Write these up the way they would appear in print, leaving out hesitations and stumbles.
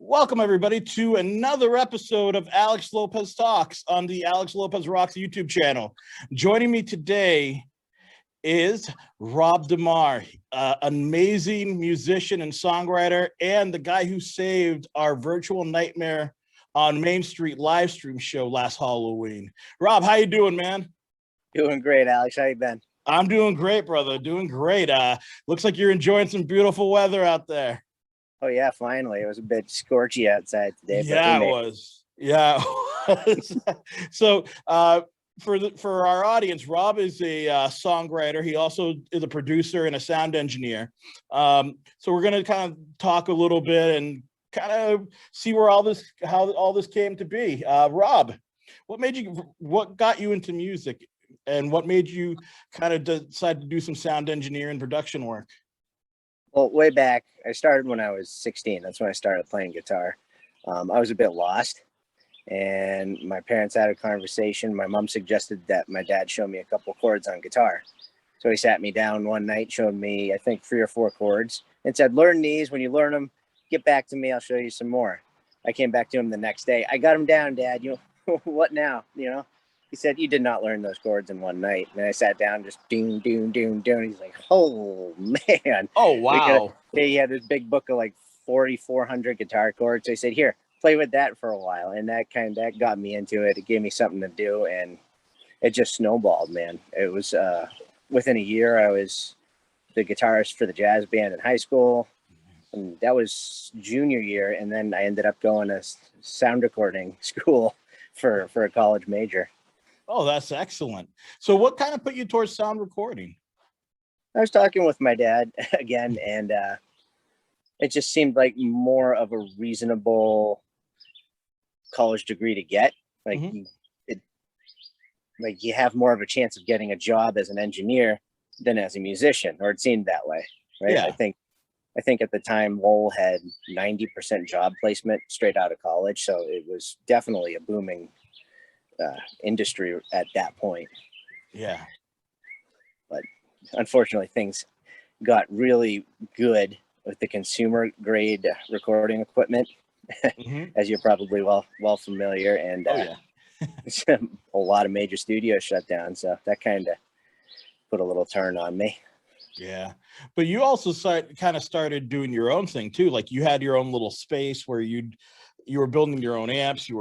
Welcome, everybody, to another episode of Alex Lopez Talks on the Alex Lopez Rocks YouTube channel. Joining me today is Rob Demar, amazing musician and songwriter, and the guy who saved our virtual nightmare on Main Street live stream show last Halloween. Rob, how you doing, man? Doing great, Alex. How you been? I'm doing great, brother. Doing great. Looks like you're enjoying some beautiful weather out there. Oh yeah, finally. It was a bit scorchy outside today. Yeah, it was. Yeah, it was. So, for our audience, Rob is a songwriter. He also is a producer and a sound engineer. So we're gonna kind of talk a little bit and kind of see where how all this came to be. Rob, what got you into music, and what made you kind of decide to do some sound engineering and production work? Well, way back, I started when I was 16. That's when I started playing guitar. I was a bit lost, and my parents had a conversation. My mom suggested that my dad show me a couple chords on guitar. So he sat me down one night, showed me, I think, 3 or 4 chords, and said, learn these. When you learn them, get back to me. I'll show you some more. I came back to him the next day. I got him down, Dad. What now? He said, you did not learn those chords in one night. And I sat down, just doom, doom, doom, doom. He's like, oh, man. Oh, wow. He had this big book of like 4,400 guitar chords. So he said, here, play with that for a while. And that got me into it. It gave me something to do. And it just snowballed, man. It was within a year, I was the guitarist for the jazz band in high school. And that was junior year. And then I ended up going to sound recording school for a college major. Oh, that's excellent. So what kind of put you towards sound recording? I was talking with my dad again, and it just seemed like more of a reasonable college degree to get. Like, you have more of a chance of getting a job as an engineer than as a musician, or it seemed that way, right? Yeah. I think at the time Lowell had 90% job placement straight out of college, so it was definitely a booming industry at that point. Yeah. But unfortunately, things got really good with the consumer grade recording equipment, as you're probably well familiar. And a lot of major studios shut down, so that kind of put a little turn on me. Yeah, but you also started doing your own thing too. Like, you had your own little space where you were building your own amps, you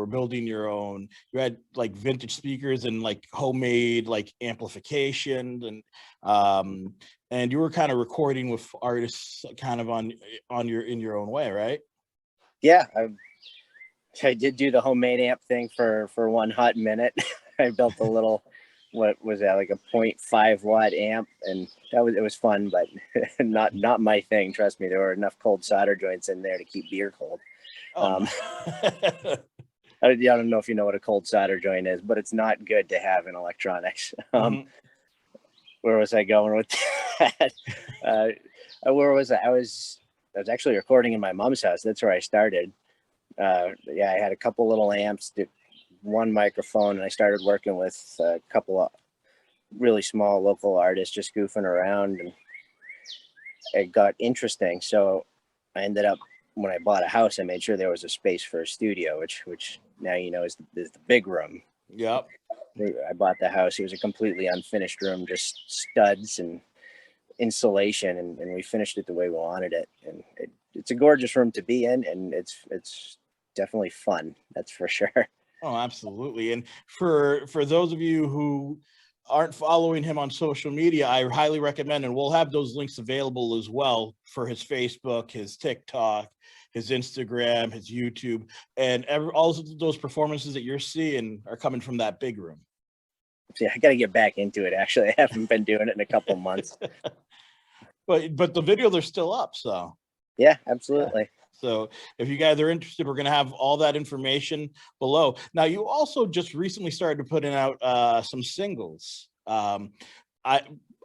had like vintage speakers and like homemade like amplification, and you were kind of recording with artists kind of in your own way, right? Yeah, I did do the homemade amp thing for one hot minute. I built a little, what was that, like a 0.5 watt amp, and it was fun, but not my thing. Trust me, there were enough cold solder joints in there to keep beer cold. I don't know if you know what a cold solder joint is, but it's not good to have in electronics. Where was I going with that? Where was I? I was actually recording in my mom's house. That's where I started. I had a couple little amps, one microphone, and I started working with a couple of really small local artists, just goofing around, and it got interesting. So I ended up, when I bought a house, I made sure there was a space for a studio, which now is the big room. Yep. I bought the house. It was a completely unfinished room, just studs and insulation, and we finished it the way we wanted it. And it's a gorgeous room to be in, and it's definitely fun. That's for sure. Oh, absolutely. And for those of you who aren't following him on social media, I highly recommend, and we'll have those links available as well, for his Facebook, his TikTok, his Instagram, his YouTube, and all of those performances that you're seeing are coming from that big room. Yeah, I got to get back into it. Actually, I haven't been doing it in a couple months. But the videos are still up, so. Yeah, absolutely. Yeah. So if you guys are interested, we're going to have all that information below. Now, you also just recently started putting out some singles.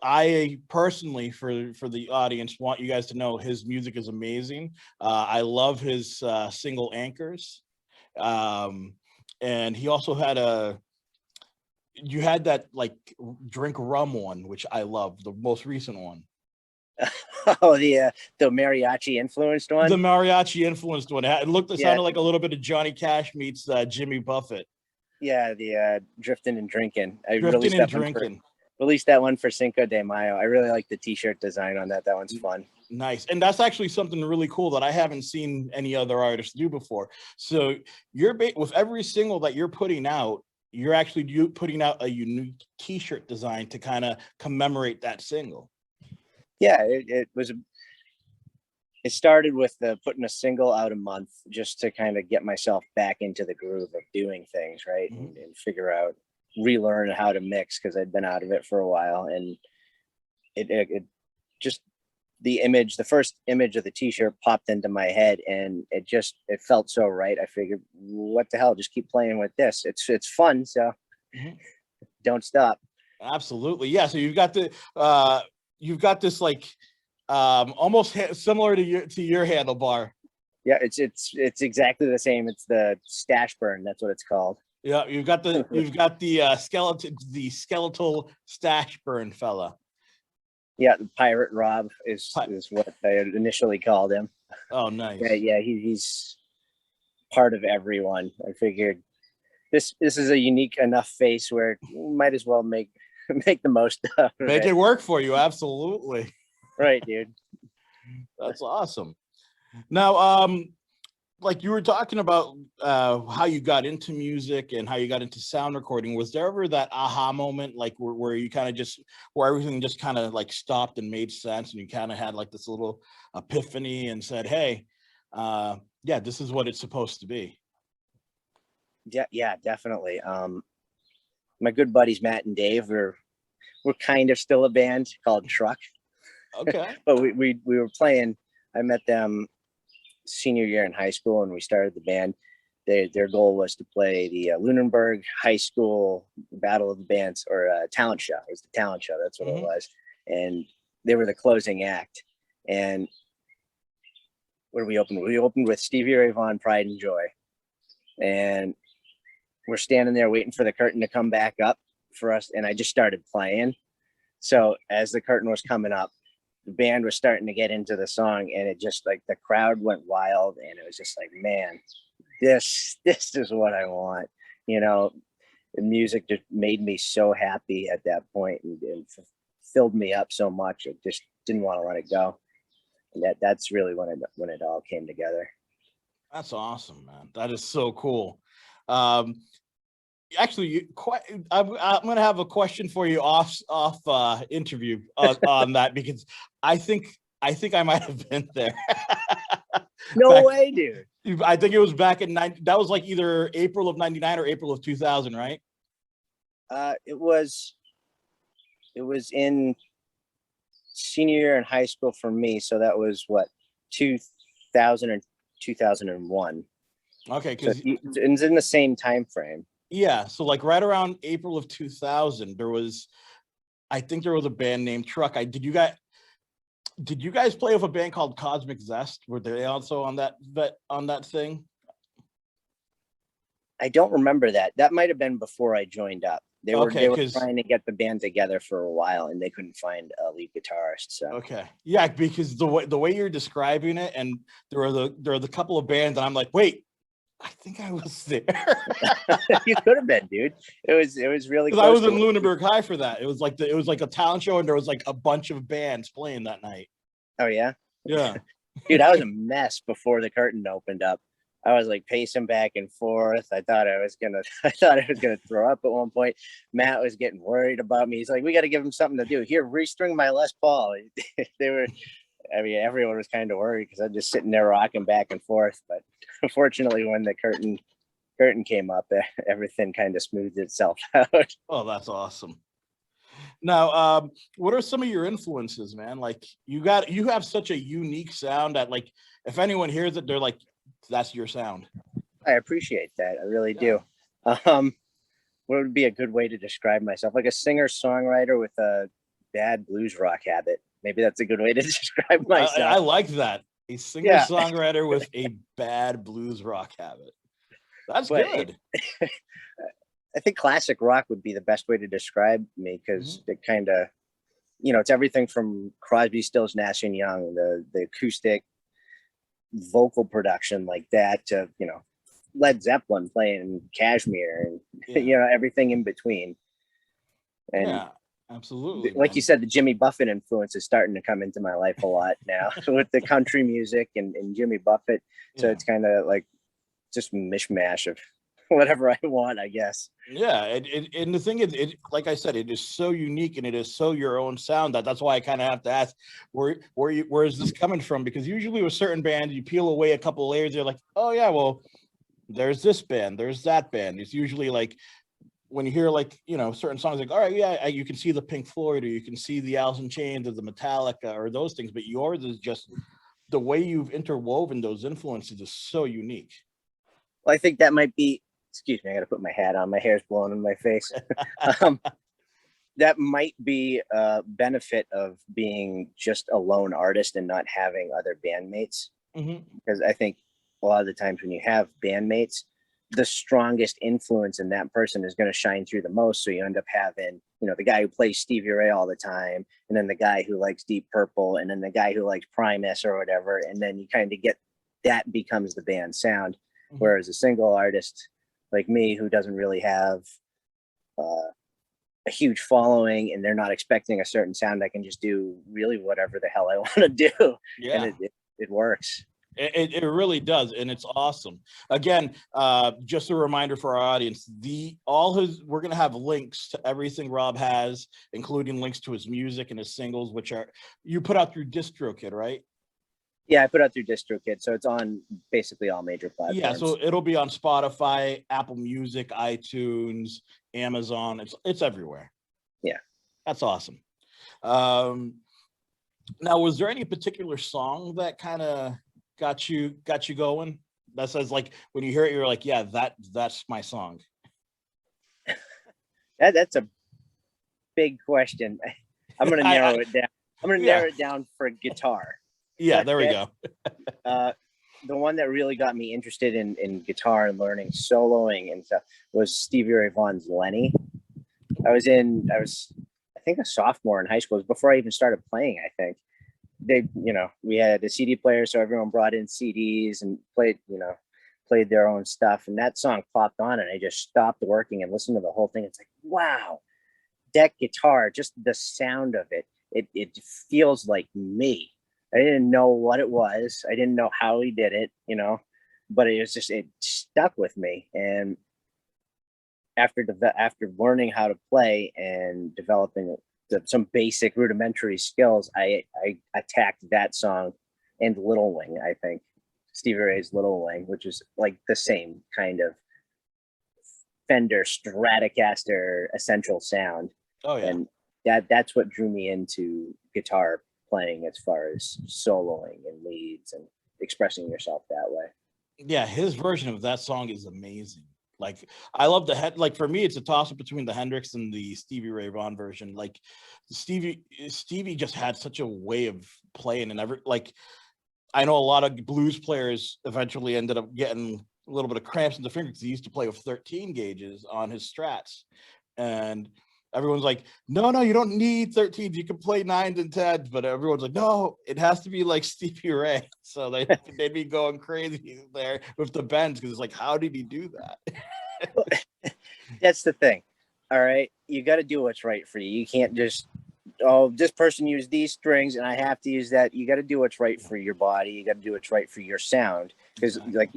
I personally, for the audience, want you guys to know his music is amazing. I love his single Anchors. And he also had you had that like Drink Rum one, which I love, the most recent one. Oh, the mariachi influenced one. The mariachi influenced one. It Yeah. sounded like a little bit of Johnny Cash meets Jimmy Buffett. Yeah, the drifting and drinking. I Drifting and drinking. Released that one for Cinco de Mayo. I really like the t-shirt design on that. That one's fun. Nice. And that's actually something really cool that I haven't seen any other artists do before. So you're with every single that you're putting out, you're actually putting out a unique t-shirt design to kind of commemorate that single. Yeah, it started with putting a single out a month just to kind of get myself back into the groove of doing things, right? Mm-hmm. And figure out, relearn how to mix, because I'd been out of it for a while. And it just, the first image of the t-shirt popped into my head, and it felt so right. I figured, what the hell, just keep playing with this. It's fun, so don't stop. Absolutely. Yeah. So you've got this like almost similar to your handlebar. Yeah, it's exactly the same. It's the stash burn. That's what it's called. Yeah, you've got the skeletal stash burn fella. Yeah, the Pirate Rob is what I had initially called him. Oh, nice. Yeah, he's part of everyone. I figured this is a unique enough face where you might as well make the most of it. Make it work for you. Absolutely. Right, dude. That's awesome. Now, like you were talking about how you got into music and how you got into sound recording. Was there ever that aha moment, like where you kind of where everything just kind of like stopped and made sense, and you kind of had like this little epiphany and said, hey, yeah, this is what it's supposed to be? Yeah, definitely. My good buddies Matt and Dave, we're kind of still a band called Truck. Okay. But we were playing. I met them senior year in high school, and we started the band. Their goal was to play the Lunenburg High School Battle of the Bands, or talent show. It was the talent show. That's what it was. And they were the closing act. And what did we open with? We opened with Stevie Ray Vaughan, Pride and Joy. And we're standing there waiting for the curtain to come back up for us. And I just started playing. So as the curtain was coming up, the band was starting to get into the song, and it just, like, the crowd went wild, and it was just like, man, this is what I want. You know, the music just made me so happy at that point, and filled me up so much. I just didn't want to let it go. And that's really when it all came together. That's awesome, man. That is so cool. Actually, I'm going to have a question for you off interview on that, because I think I might have been there. No way, dude. I think it was back in that was like either April of '99 or April of 2000, right? It was in senior year in high school for me. So that was what, 2000 or 2001. Okay, because so it's in the same time frame. Yeah, so like right around April of 2000, I think there was a band named Truck. Did you guys play with a band called Cosmic Zest? Were they also on that thing? I don't remember that. That might have been before I joined up. They were trying to get the band together for a while, and they couldn't find a lead guitarist. So okay, yeah, because the way you're describing it, and there are the couple of bands, and I'm like, wait, I think I was there. You could have been, dude. It was really because I was in Lunenburg High for that. It was like a talent show, and there was like a bunch of bands playing that night. Oh yeah, yeah, dude. I was a mess before the curtain opened up. I was like pacing back and forth. I thought I was gonna throw up at one point. Matt was getting worried about me. He's like, "We got to give him something to do. Here, restring my Les Paul." Everyone was kind of worried because I'm just sitting there rocking back and forth. But unfortunately, when the curtain came up, everything kind of smoothed itself out. Oh, that's awesome. Now, what are some of your influences, man? Like you have such a unique sound that, like, if anyone hears it, they're like, that's your sound. I appreciate that. I really do. What would be a good way to describe myself? Like a singer-songwriter with a bad blues rock habit. Maybe that's a good way to describe myself. I like that. A singer-songwriter with a bad blues rock habit. That's good. I think classic rock would be the best way to describe me, because it kind of it's everything from Crosby, Stills, Nash and Young, the acoustic vocal production like that, to Led Zeppelin playing Kashmir, and everything in between. And yeah, absolutely, like you man. said, the Jimmy Buffett influence is starting to come into my life a lot now with the country music and Jimmy Buffett. So it's kind of like just a mishmash of whatever I want, I guess. Yeah, and the thing is, like I said, it is so unique and it is so your own sound that's why I kind of have to ask where is this coming from? Because usually with certain bands, you peel away a couple of layers, you're like, oh yeah, well, there's this band, there's that band. It's usually like when you hear like certain songs, like all right, yeah, you can see the Pink Floyd or you can see the Alice in Chains or the Metallica or those things, but yours is just the way you've interwoven those influences is so unique. Well, I think that might be. Excuse me, I got to put my hat on. My hair's blowing in my face. That might be a benefit of being just a lone artist and not having other bandmates. Because I think a lot of the times when you have bandmates, the strongest influence in that person is going to shine through the most. So you end up having, the guy who plays Stevie Ray all the time, and then the guy who likes Deep Purple, and then the guy who likes Primus or whatever. And then you kind of get that becomes the band sound. Whereas a single artist like me, who doesn't really have a huge following and they're not expecting a certain sound, I can just do really whatever the hell I want to do. Yeah. And it works. It really does, and it's awesome. Again, just a reminder for our audience: we're gonna have links to everything Rob has, including links to his music and his singles, which you put out through DistroKid, right? Yeah, I put out through DistroKid, so it's on basically all major platforms. Yeah, so it'll be on Spotify, Apple Music, iTunes, Amazon. It's everywhere. Yeah, that's awesome. Now, was there any particular song that kind of got you going? That says, like, when you hear it, you're like, yeah, that's my song. That's a big question. I'm gonna narrow it down. I'm gonna narrow it down for guitar. Yeah, there we go. The one that really got me interested in guitar and learning soloing and stuff was Stevie Ray Vaughan's Lenny. I was I think a sophomore in high school. It was before I even started playing, I think. We had a CD player, so everyone brought in CDs and played their own stuff. And that song popped on and I just stopped working and listened to the whole thing. It's like, wow, that guitar, just the sound of it, it feels like me. I didn't know what it was. I didn't know how he did it, but it stuck with me. And after learning how to play and developing some basic rudimentary skills, I attacked that song and Little Wing, I think. Stevie Ray's Little Wing, which is like the same kind of Fender Stratocaster essential sound. Oh, yeah. And that's what drew me into guitar playing as far as soloing and leads and expressing yourself that way. Yeah, his version of that song is amazing. Like, I love like, for me, it's a toss-up between the Hendrix and the Stevie Ray Vaughan version. Like, Stevie just had such a way of playing, and I know a lot of blues players eventually ended up getting a little bit of cramps in the fingers because he used to play with 13 gauges on his Strats, and everyone's like, no, you don't need 13s. You can play 9s and 10s. But everyone's like, no, it has to be like Stevie Ray. So they'd be going crazy there with the bends because it's like, how did he do that? That's the thing. All right. You got to do what's right for you. You can't just, this person used these strings and I have to use that. You got to do what's right for your body. You got to do what's right for your sound. Because like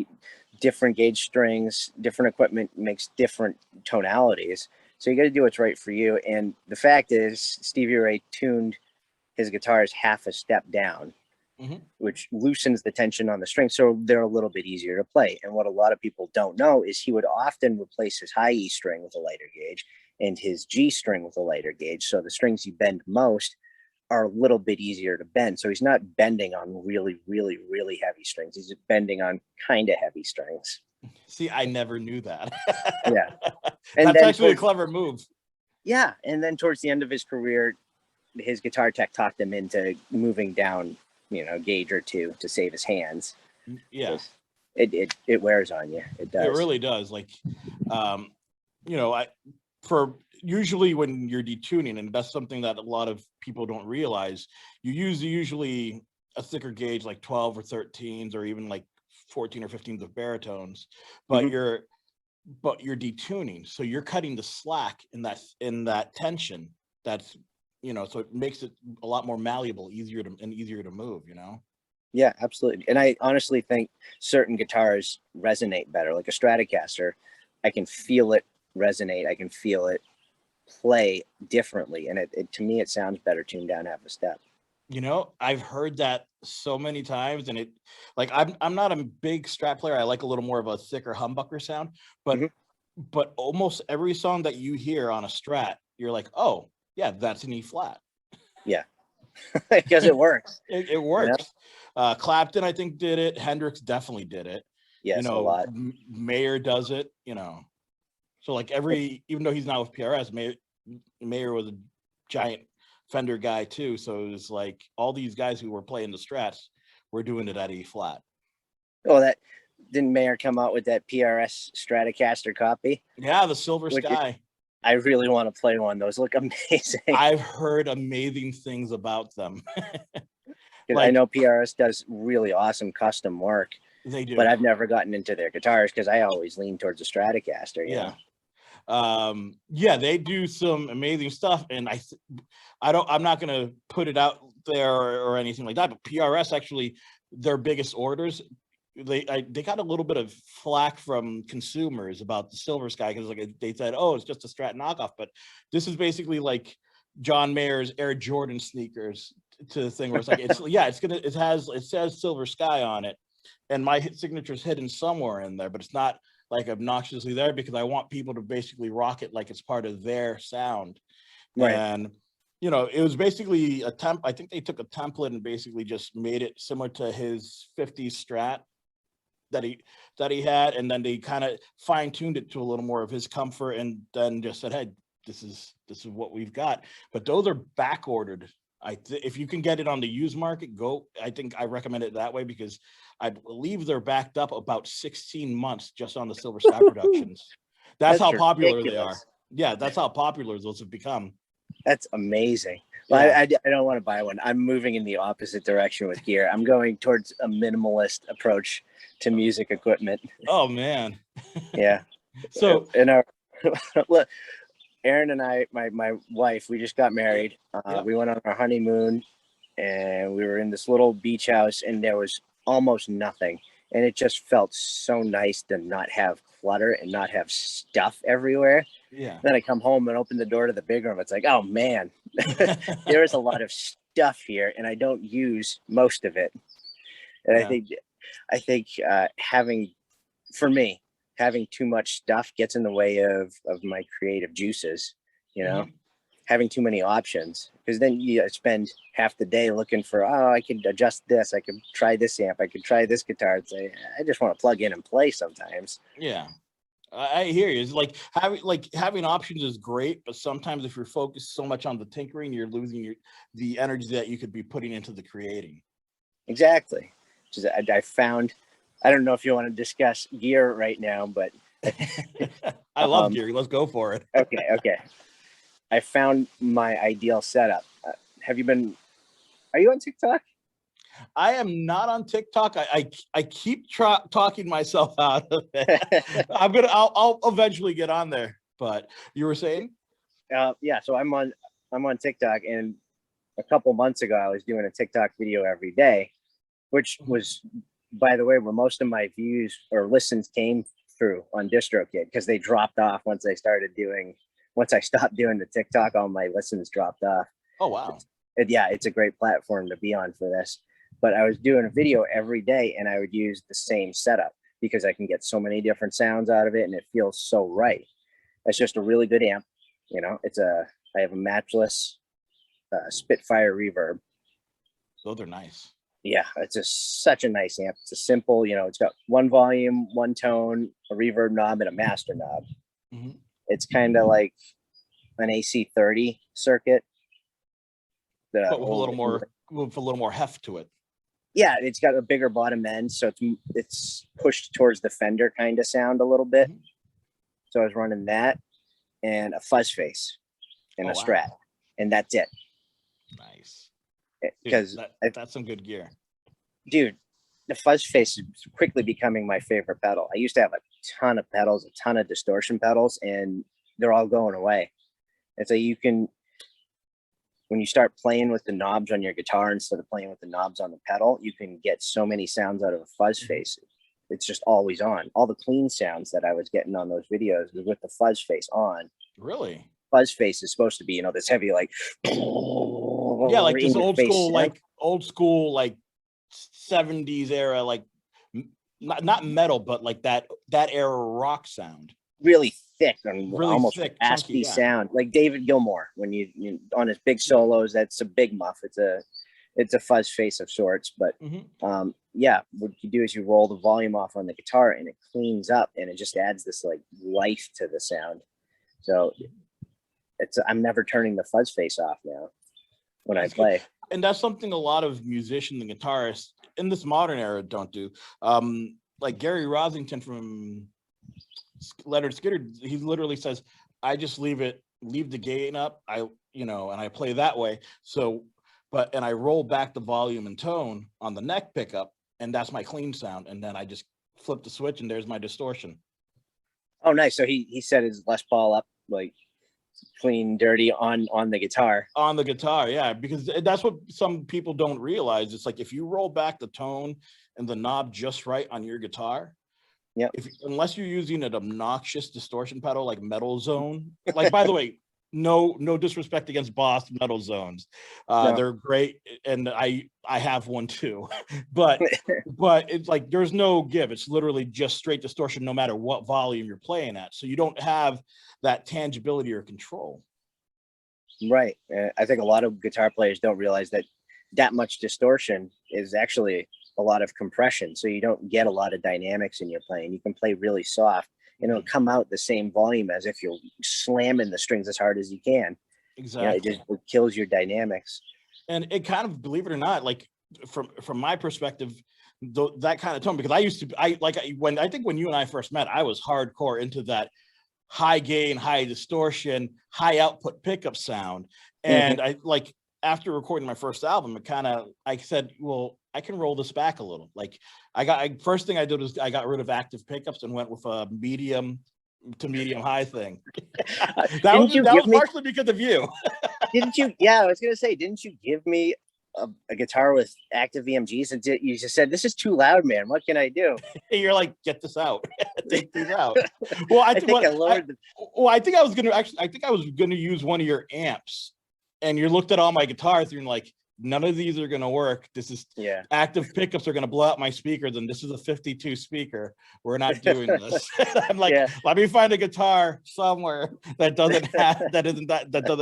different gauge strings, different equipment makes different tonalities. So you got to do what's right for you. And the fact is, Stevie Ray tuned his guitars half a step down, which loosens the tension on the strings, so they're a little bit easier to play. And what a lot of people don't know is he would often replace his high E string with a lighter gauge and his G string with a lighter gauge. So the strings you bend most are a little bit easier to bend. So he's not bending on really, really, really heavy strings. He's bending on kind of heavy strings. See, I never knew that. Yeah. And that's actually a clever move. Yeah. And then towards the end of his career, his guitar tech talked him into moving down, gauge or two to save his hands. Yeah. It wears on you. It does. It really does. Like, for usually when you're detuning, and that's something that a lot of people don't realize, you use usually a thicker gauge like 12 or 13s or even like 14 or 15s of baritones, but you're detuning, so you're cutting the slack in that tension. That's, you know, so it makes it a lot more malleable, easier to move, you know. Yeah, absolutely. And I honestly think certain guitars resonate better. Like a Stratocaster, I can feel it resonate. I can feel it play differently, and it to me it sounds better tuned down half a step. You know, I've heard that so many times, and it, like, I'm not a big Strat player. I like a little more of a thicker humbucker sound, but almost every song that you hear on a Strat, you're like, oh yeah, that's an E flat. Yeah, because it works. It works. You know? Clapton, I think, did it. Hendrix definitely did it. Yes, you know, a lot. Mayer does it. You know, so like even though he's not with PRS, Mayer was a giant Fender guy too. So it was like all these guys who were playing the Strats were doing it at E flat. Oh, that didn't Mayer come out with that PRS Stratocaster copy? Yeah, the Silver Sky. I really want to play one. Those look amazing. I've heard amazing things about them. Like, I know PRS does really awesome custom work. They do, but I've never gotten into their guitars because I always lean towards a Stratocaster. Yeah. Yeah, they do some amazing stuff, and I'm not gonna put it out there or anything like that, but PRS actually, their biggest orders, they got a little bit of flack from consumers about the Silver Sky, because like they said, oh, it's just a Strat knockoff, but this is basically like John Mayer's Air Jordan sneakers to the thing where it's like it says Silver Sky on it, and my signature is hidden somewhere in there, but it's not like obnoxiously there, because I want people to basically rock it like it's part of their sound. Right. And you know, it was basically I think they took a template and basically just made it similar to his 50s Strat that he had, and then they kind of fine-tuned it to a little more of his comfort, and then just said, hey, this is what we've got. But those are back ordered. If you can get it on the used market, I think I recommend it that way, because I believe they're backed up about 16 months just on the Silver Sky productions. That's how popular ridiculous. They are. Yeah, that's how popular those have become. That's amazing. Well, yeah. I don't want to buy one. I'm moving in the opposite direction with gear. I'm going towards a minimalist approach to music equipment. Oh man. Yeah. So look, Aaron and I, my wife, we just got married. We went on our honeymoon, and we were in this little beach house, and there was almost nothing. And it just felt so nice to not have clutter and not have stuff everywhere. Yeah. Then I come home and open the door to the big room. It's like, oh man, there is a lot of stuff here, and I don't use most of it. And I think having too much stuff gets in the way of my creative juices, you know, having too many options, because then you spend half the day looking for, oh, I could adjust this. I could try this amp. I could try this guitar. It's like, I just want to plug in and play sometimes. Yeah. I hear you. It's like having options is great, but sometimes if you're focused so much on the tinkering, you're losing the energy that you could be putting into the creating. Exactly. I found, I don't know if you want to discuss gear right now, but I love gear. Let's go for it. Okay. I found my ideal setup. Are you on TikTok? I am not on TikTok. I keep talking myself out of it. I'll eventually get on there. But you were saying? Yeah. So I'm on TikTok, and a couple months ago I was doing a TikTok video every day, which was, by the way, where most of my views or listens came through on DistroKid, because they dropped off once I stopped doing the TikTok. All my listens dropped off. Oh wow. It's a great platform to be on for this. But I was doing a video every day, and I would use the same setup because I can get so many different sounds out of it, and it feels so right. It's just a really good amp. You know, I have a matchless Spitfire reverb. Those are nice. Yeah, it's such a nice amp. It's a simple, it's got one volume, one tone, a reverb knob, and a master knob. Mm-hmm. It's kind of like an AC30 circuit. But with a little more heft to it. Yeah, it's got a bigger bottom end, so it's pushed towards the Fender kind of sound a little bit. Mm-hmm. So I was running that, and a fuzz face and Oh, a wow. Strat, and that's it. Nice. Because that's some good gear. Dude, the fuzz face is quickly becoming my favorite pedal. I used to have a ton of pedals, a ton of distortion pedals, and they're all going away. And so you can, when you start playing with the knobs on your guitar instead of playing with the knobs on the pedal, you can get so many sounds out of a fuzz face. It's just always on. All the clean sounds that I was getting on those videos was with the fuzz face on. Really? Fuzz face is supposed to be, this heavy, like, yeah, like this old school, like 70s era, like not metal, but like that era rock sound. Really thick and really almost thick, raspy chunky, yeah. sound, like David Gilmour when you on his big solos. That's a big muff. It's a fuzz face of sorts, but yeah, what you do is you roll the volume off on the guitar and it cleans up and it just adds this like life to the sound. So I'm never turning the fuzz face off now when I play. And that's something a lot of musicians and guitarists in this modern era don't do. Like Gary Rosington from Leonard Skinner, he literally says, I just leave the gain up, and I play that way. So, and I roll back the volume and tone on the neck pickup, and that's my clean sound. And then I just flip the switch and there's my distortion. Oh, nice. So he set his Les Paul up like clean, dirty on the guitar. On the guitar, yeah, because that's what some people don't realize. It's like if you roll back the tone and the knob just right on your guitar, yeah, unless you're using an obnoxious distortion pedal like Metal Zone, like by the way, no disrespect against Boss Metal Zones, no. They're great, and I have one too, but it's like there's no give. It's literally just straight distortion, no matter what volume you're playing at. So you don't have that tangibility or control. Right. I think a lot of guitar players don't realize that much distortion is actually a lot of compression. So you don't get a lot of dynamics in your playing. You can play really soft and it'll come out the same volume as if you're slamming the strings as hard as you can. Exactly. It kills your dynamics. And it kind of, believe it or not, like from my perspective, that kind of tone, because when you and I first met, I was hardcore into that high gain, high distortion, high output pickup sound. And I like, after recording my first album, I said, well, I can roll this back a little. Like first thing I did was I got rid of active pickups and went with a medium to medium high thing. that was partially because of you. Didn't you? Yeah, I was going to say, didn't you give me a guitar with active EMGs? And you just said, this is too loud, man. What can I do? You're like, get this out. Take these out. Well, I think I was going to use one of your amps. And you looked at all my guitars and you're like, none of these are going to work. This is active pickups are going to blow out my speakers. And this is a 52 speaker. We're not doing this. I'm like, let me find a guitar somewhere that doesn't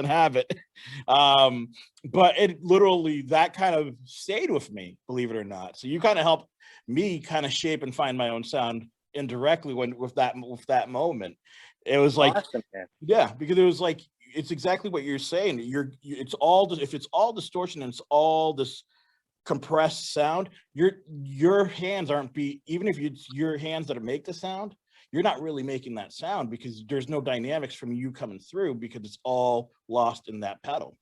have it. But it literally, that kind of stayed with me, believe it or not. So you kind of helped me kind of shape and find my own sound indirectly with that moment. It was like, awesome, because it was like, it's exactly what you're saying. If it's all distortion and it's all this compressed sound, your hands aren't even if it's your hands that make the sound, you're not really making that sound because there's no dynamics from you coming through because it's all lost in that pedal.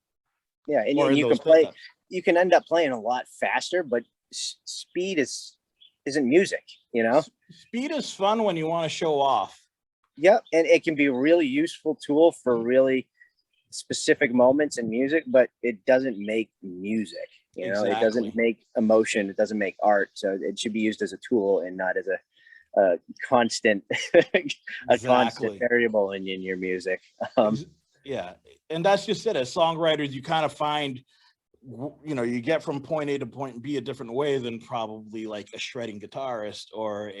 Yeah, and you can play. You can end up playing a lot faster, but speed isn't music. Speed is fun when you want to show off. Yep, and it can be a really useful tool for really specific moments in music, but it doesn't make music. Exactly. It doesn't make emotion. It doesn't make art. So it should be used as a tool and not as a constant constant variable in your music. Yeah, and that's just it. As songwriters, you kind of find, you get from point A to point B a different way than probably like a shredding guitarist or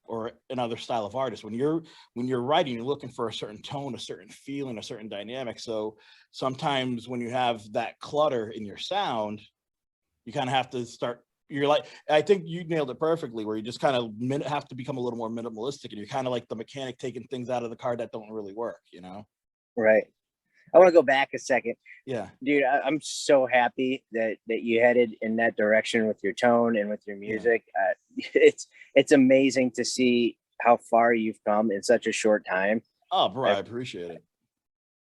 or another style of artist. When you're writing, you're looking for a certain tone, a certain feeling, a certain dynamic. So sometimes when you have that clutter in your sound, you kind of have to start. You're like, I think you nailed it perfectly, where you just kind of have to become a little more minimalistic, and you're kind of like the mechanic taking things out of the car that don't really work. Right. I want to go back a second. Yeah, dude, I'm so happy that you headed in that direction with your tone and with your music. Yeah. It's amazing to see how far you've come in such a short time. Oh, bro, I appreciate it.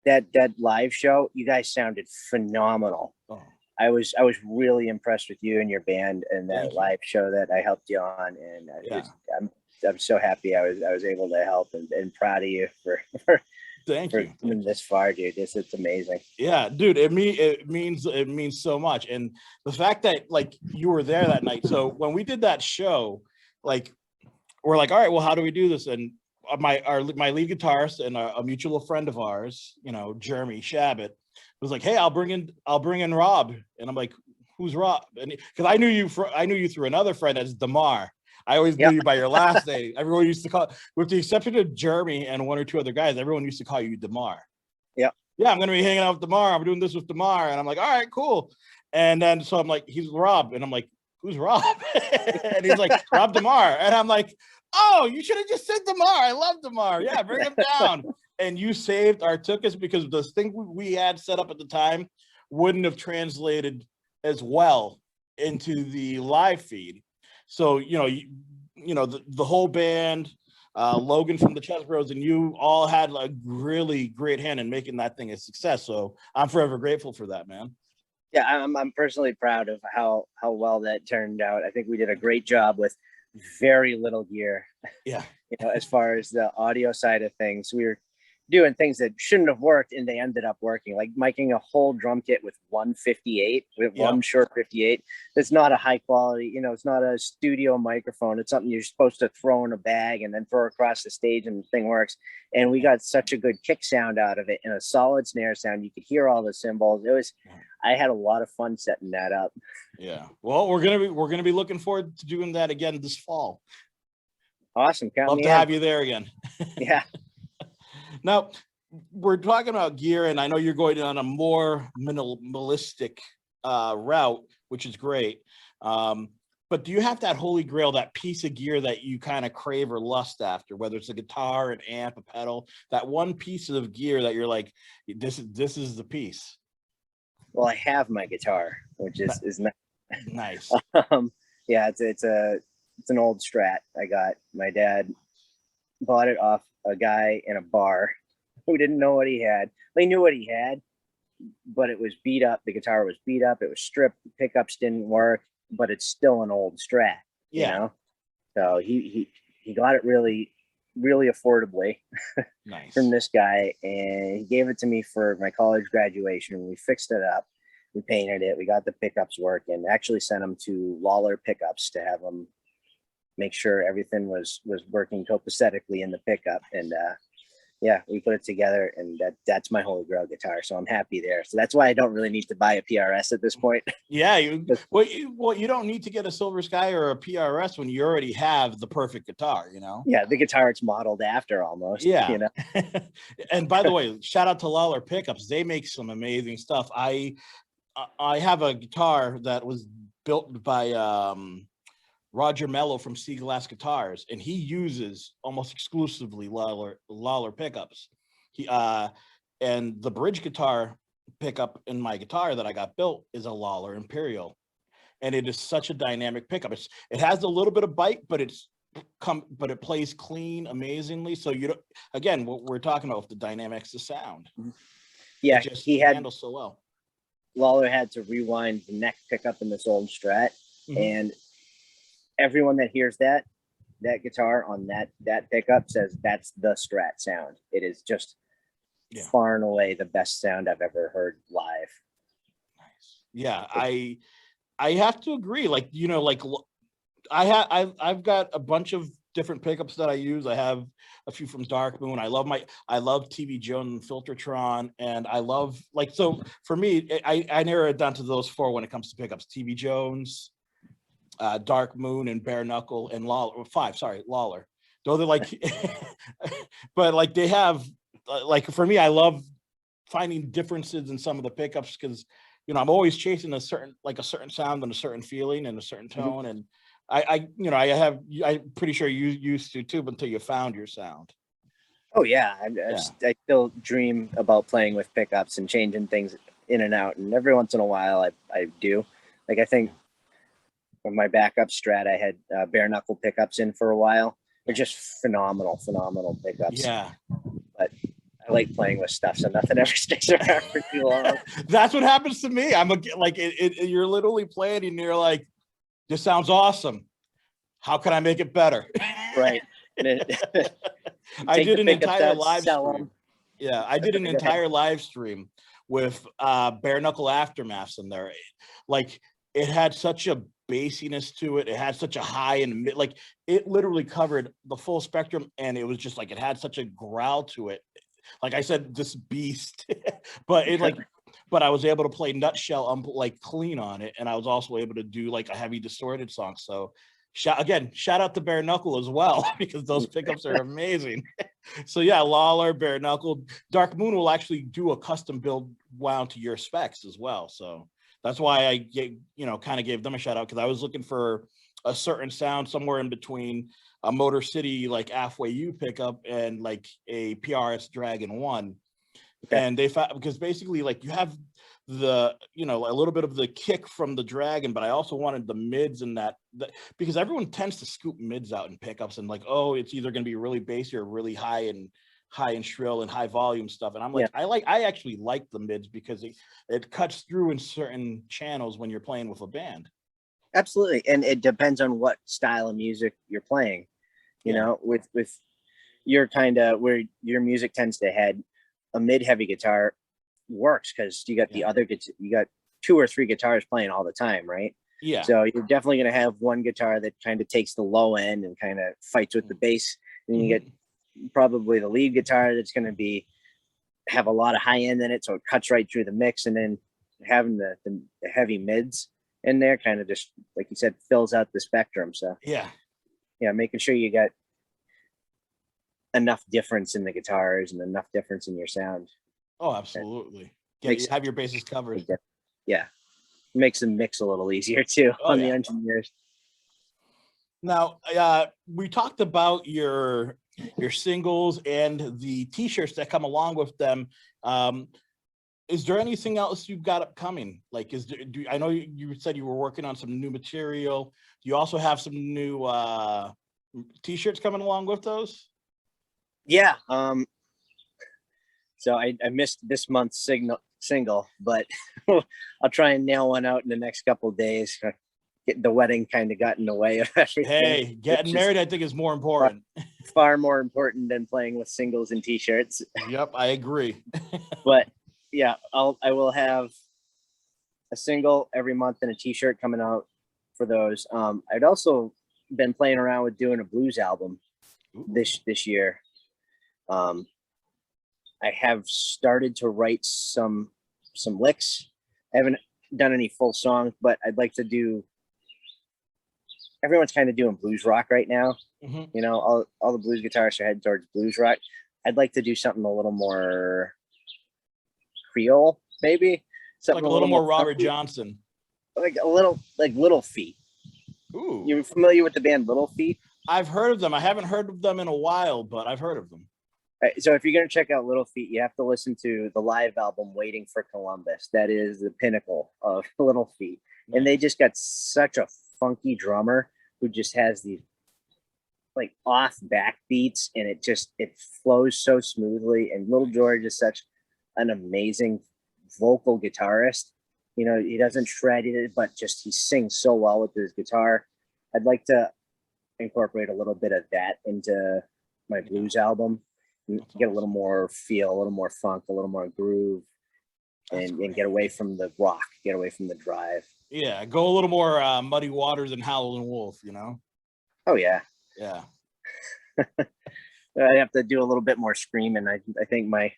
That live show, you guys sounded phenomenal. Oh, I was really impressed with you and your band and that live show that I helped you on, and I'm so happy I was able to help, and proud of you for Thank you. coming this far, dude. It's amazing. Yeah, dude, it means so much. And the fact that like you were there that night. So when we did that show, like we're like, all right, well, how do we do this? And my lead guitarist and a mutual friend of ours, you know, Jeremy Shabbat, was like, hey, I'll bring in Rob. And I'm like, who's Rob? And because I knew you through another friend as Demar. I always knew you by your last name. Everyone used to call, with the exception of Jeremy and one or two other guys, everyone used to call you Demar. Yeah, I'm gonna be hanging out with Demar. I'm doing this with Demar. And I'm like, all right, cool. And then so I'm like, he's Rob. And I'm like, who's Rob? And he's like, Rob Demar. And I'm like, oh, you should have just said Demar. I love Demar. Yeah, bring him down. And you saved our tickets because the thing we had set up at the time wouldn't have translated as well into the live feed. So, you know, the whole band, Logan from the ChezBros, and you all had a really great hand in making that thing a success. So I'm forever grateful for that, man. Yeah, I'm personally proud of how well that turned out. I think we did a great job with very little gear. Yeah. You know, as far as the audio side of things, we were doing things that shouldn't have worked, and they ended up working, like miking a whole drum kit with one 58, with one short 58. It's not a high quality, you know, it's not a studio microphone. It's something you're supposed to throw in a bag and then throw across the stage and the thing works. And we got such a good kick sound out of it and a solid snare sound. You could hear all the cymbals. I had a lot of fun setting that up. Yeah. Well, we're gonna be looking forward to doing that again this fall. Awesome. Love to have you there again. Yeah. Now, we're talking about gear, and I know you're going on a more minimalistic route, which is great. But do you have that holy grail, that piece of gear that you kind of crave or lust after, whether it's a guitar, an amp, a pedal, that one piece of gear that you're like, this is the piece? Well, I have my guitar, which is nice. Yeah, it's an old Strat. My dad bought it off a guy in a bar who didn't know what he had. He knew what he had, but it was beat up. The guitar was beat up. It was stripped. The pickups didn't work, but it's still an old Strat. Yeah. You know? So he got it really, really affordably nice. from this guy, and he gave it to me for my college graduation. We fixed it up. We painted it. We got the pickups working. Actually sent them to Lawler Pickups to have them make sure everything was working copacetically in the pickup. And yeah, we put it together, and that's my holy grail guitar. So I'm happy there. So that's why I don't really need to buy a PRS at this point. Yeah, you don't need to get a Silver Sky or a PRS when you already have the perfect guitar, you know? Yeah, the guitar it's modeled after almost. Yeah. You know? And by the way, shout out to Lawler Pickups. They make some amazing stuff. I have a guitar that was built by Roger Mello from Sea Glass Guitars, and he uses almost exclusively Lawler pickups. And the bridge guitar pickup in my guitar that I got built is a Lawler Imperial, and it is such a dynamic pickup. It has a little bit of bite, but but it plays clean amazingly. So again, what we're talking about with the dynamics of sound. Yeah, he handles so well. Lawler had to rewind the neck pickup in this old Strat, and everyone that hears that guitar on that pickup says that's the Strat sound. It is just far and away the best sound I've ever heard live. Nice. Yeah, I have to agree. Like, you know, like I've got a bunch of different pickups that I use. I have a few from Dark Moon. I love TV Jones and Filtertron, and I love, like, so for me, I narrow it down to those four when it comes to pickups: TV Jones, Dark Moon, and Bare Knuckle, and Lawler. Though they're like, but like they have, like, for me, I love finding differences in some of the pickups because, you know, I'm always chasing a certain sound and a certain feeling and a certain tone. And I'm pretty sure you used to too, until you found your sound. Oh yeah. I still dream about playing with pickups and changing things in and out. And every once in a while I do. Like, I think with my backup Strat, I had bare knuckle pickups in for a while. They're just phenomenal pickups. Yeah. But I like playing with stuff, so nothing ever stays around for too long. That's what happens to me. I'm like, you're literally playing and you're like, this sounds awesome. How can I make it better? Right. I did an entire live stream. Yeah, I did an entire live stream with bare knuckle aftermaths in there. Like, it had such a bassiness to it. It had such a high and mid, like it literally covered the full spectrum, and it was just like it had such a growl to it. Like I said, this beast, but it like, but I was able to play Nutshell like clean on it, and I was also able to do like a heavy distorted song. So shout out to bare knuckle as well, because those pickups are amazing. So yeah, Lawler, bare knuckle, Dark Moon will actually do a custom build wound to your specs as well. So that's why I gave, kind of gave them a shout out, because I was looking for a certain sound somewhere in between a Motor City like Halfway U pickup and like a PRS Dragon 1. Okay. And they found, because basically like you have the, a little bit of the kick from the Dragon, but I also wanted the mids and that because everyone tends to scoop mids out in pickups and like, oh, it's either going to be really bassy or really high and shrill and high volume stuff. And I'm like, yeah. I actually like the mids because it cuts through in certain channels when you're playing with a band. Absolutely. And it depends on what style of music you're playing, you know, with your kind of where your music tends to head, a mid heavy guitar works because you got you got 2 or 3 guitars playing all the time, right? Yeah. So you're definitely going to have one guitar that kind of takes the low end and kind of fights with the bass. And you get probably the lead guitar that's going to have a lot of high end in it, so it cuts right through the mix. And then having the heavy mids in there kind of just, like you said, fills out the spectrum. So yeah, making sure you got enough difference in the guitars and enough difference in your sound. Oh, absolutely. Have your bases covered. Yeah, makes the mix a little easier too on the engineers. Now, we talked about your singles and the t-shirts that come along with them. Is there anything else you've got upcoming? Like, I know you said you were working on some new material. Do you also have some new t-shirts coming along with those? Yeah. So I missed this month's single, but I'll try and nail one out in the next couple of days. The wedding kind of got in the way of everything. Hey, getting married, I think, is more important. Far more important than playing with singles and t-shirts. Yep, I agree. But yeah, I will have a single every month and a t-shirt coming out for those. I'd also been playing around with doing a blues album this year. I have started to write some licks. I haven't done any full songs, but I'd like to do. Everyone's kind of doing blues rock right now. You know, all the blues guitarists are heading towards blues rock. I'd like to do something a little more Creole, maybe something like a little more Robert Johnson, like a little like Little Feat. Ooh, you familiar with the band Little Feat? I've heard of them. I haven't heard of them in a while, but I've heard of them. All right, so if you're going to check out Little Feat, you have to listen to the live album Waiting for Columbus. That is the pinnacle of Little Feat. Nice. And they just got such a funky drummer who just has these like off backbeats, and it flows so smoothly. And Little George is such an amazing vocal guitarist. You know, he doesn't shred it, but just he sings so well with his guitar. I'd like to incorporate a little bit of that into my blues album. Get a little more feel, a little more funk, a little more groove, and get away from the rock, get away from the drive. Yeah, go a little more Muddy Waters and Howlin' Wolf, you know? Oh, yeah. Yeah. I have to do a little bit more screaming. I think my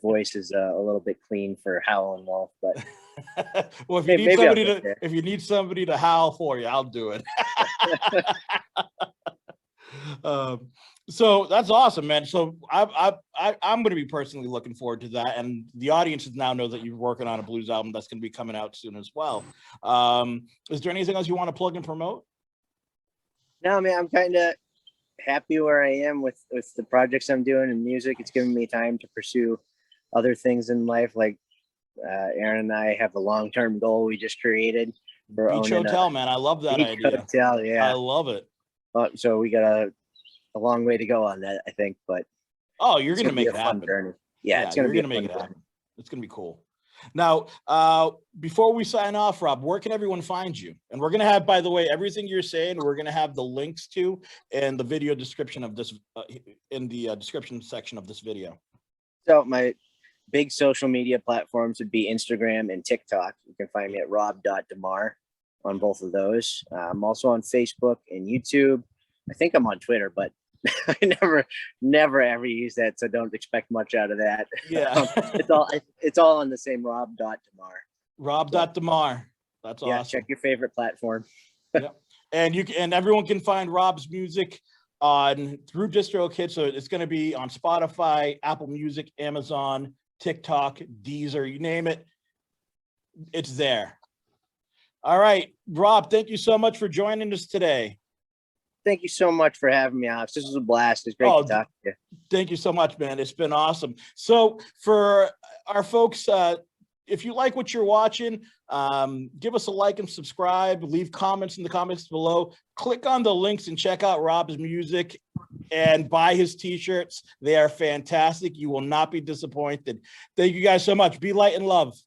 voice is a little bit clean for Howlin' Wolf, but well, if you need somebody to howl for you, I'll do it. So that's awesome, man. So I'm going to be personally looking forward to that, and the audiences now know that you're working on a blues album that's going to be coming out soon as well. Is there anything else you want to plug and promote? No, man, I'm kind of happy where I am with the projects I'm doing in music. It's giving me time to pursue other things in life. Like Aaron and I have a long-term goal we just created for Beach Hotel, man. I love that idea. Hotel, yeah, I love it. So we got a long way to go on that, I think, but you're going to make it happen. Journey. Yeah, it's going to be you're gonna make it happen. It's gonna be cool. Now, before we sign off, Rob, where can everyone find you? And we're gonna have, by the way, everything you're saying, we're gonna have the links to in the video description of this, in the description section of this video. So my big social media platforms would be Instagram and TikTok. You can find me at rob.demar on both of those. I'm also on Facebook and YouTube. I think I'm on Twitter, but I never ever use that, so don't expect much out of that. Yeah. It's all on the same rob.demar. Rob.demar. That's Yeah, awesome. check your favorite platform. Yep. And everyone can find Rob's music through DistroKid. So it's going to be on Spotify, Apple Music, Amazon, TikTok, Deezer, you name it. It's there. All right, Rob, thank you so much for joining us today. Thank you so much for having me, Alex. This was a blast. It's great to talk to you. Thank you so much, man. It's been awesome. So for our folks, if you like what you're watching, give us a like and subscribe. Leave comments in the comments below. Click on the links and check out Rob's music and buy his t-shirts. They are fantastic. You will not be disappointed. Thank you guys so much. Be light and love.